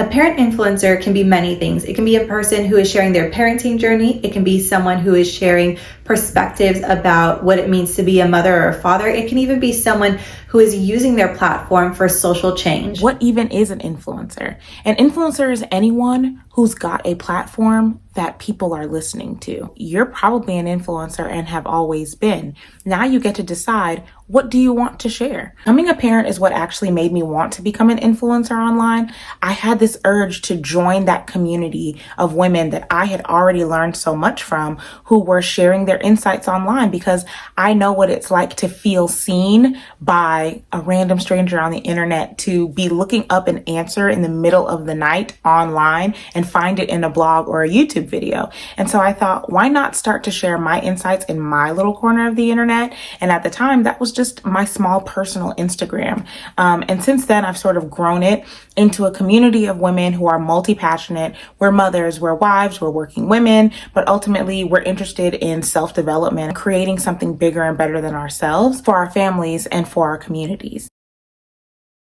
A parent influencer can be many things. It can be a person who is sharing their parenting journey. It can be someone who is sharing perspectives about what it means to be a mother or a father. It can even be someone who is using their platform for social change. What even is an influencer? An influencer is anyone who's got a platform that people are listening to. You're probably an influencer and have always been. Now you get to decide, what do you want to share? Becoming a parent is what actually made me want to become an influencer online. I had this urge to join that community of women that I had already learned so much from, who were sharing their insights online, because I know what it's like to feel seen by a random stranger on the internet, to be looking up an answer in the middle of the night online and find it in a blog or a YouTube video. And so I thought, why not start to share my insights in my little corner of the internet? And at the time, that was just my small personal Instagram. And since then, I've sort of grown it into a community of women who are multi-passionate. We're mothers, we're wives, we're working women, but ultimately we're interested in self-development, creating something bigger and better than ourselves for our families and for our communities.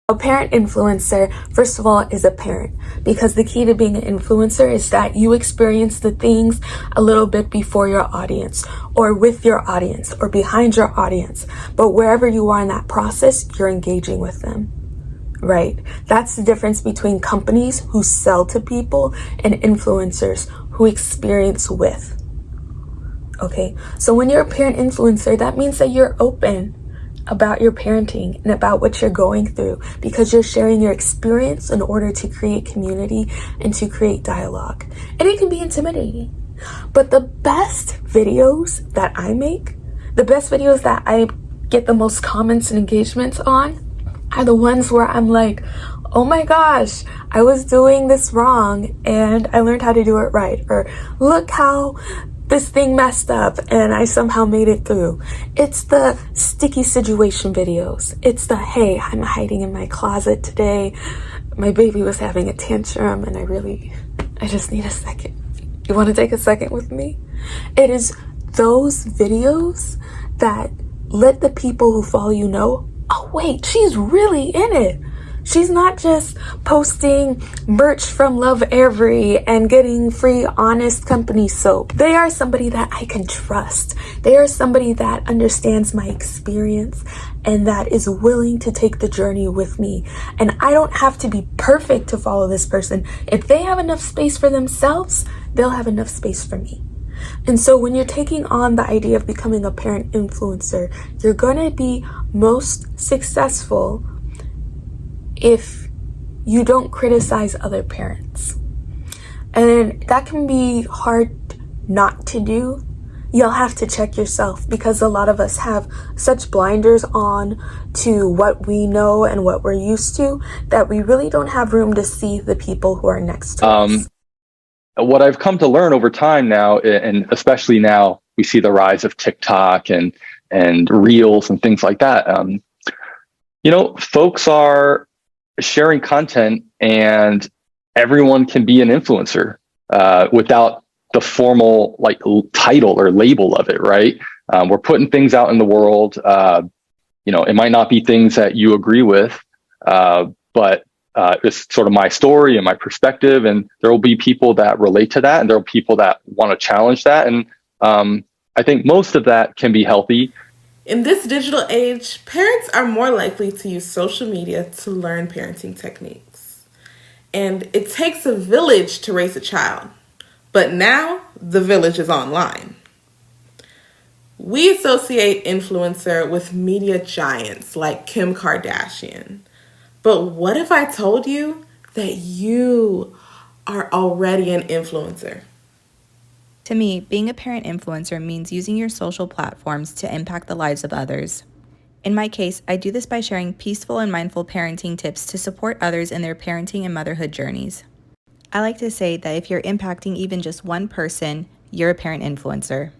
A parent influencer, first of all, is a parent, because the key to being an influencer is that you experience the things a little bit before your audience, or with your audience, or behind your audience. But wherever you are in that process, you're engaging with them, right? That's the difference between companies who sell to people and influencers who experience with. Okay, so when you're a parent influencer, that means that you're open about your parenting and about what you're going through, because you're sharing your experience in order to create community and to create dialogue. And it can be intimidating, but the best videos that I make, the best videos that I get the most comments and engagements on, are the ones where I'm like, oh my gosh, I was doing this wrong and I learned how to do it right. Or look how this thing messed up and I somehow made it through. It's the sticky situation videos. It's the, hey, I'm hiding in my closet today. My baby was having a tantrum and I just need a second. You want to take a second with me? It is those videos that let the people who follow you know, oh wait, she's really in it. She's not just posting merch from Love Every and getting free Honest Company soap. They are somebody that I can trust. They are somebody that understands my experience and that is willing to take the journey with me. And I don't have to be perfect to follow this person. If they have enough space for themselves, they'll have enough space for me. And so when you're taking on the idea of becoming a parent influencer, you're going to be most successful if you don't criticize other parents. And that can be hard not to do. You'll have to check yourself, because a lot of us have such blinders on to what we know and what we're used to that we really don't have room to see the people who are next to us. What I've come to learn over time now, and especially now we see the rise of TikTok and Reels and things like that. Folks are sharing content and everyone can be an influencer without the formal title or label of it, right? We're putting things out in the world. It might not be things that you agree with, but it's sort of my story and my perspective, and there will be people that relate to that, and there are people that want to challenge that. And I think most of that can be healthy. In this digital age, parents are more likely to use social media to learn parenting techniques. And it takes a village to raise a child. But now, the village is online. We associate influencer with media giants like Kim Kardashian. But what if I told you that you are already an influencer? To me, being a parent influencer means using your social platforms to impact the lives of others. In my case, I do this by sharing peaceful and mindful parenting tips to support others in their parenting and motherhood journeys. I like to say that if you're impacting even just one person, you're a parent influencer.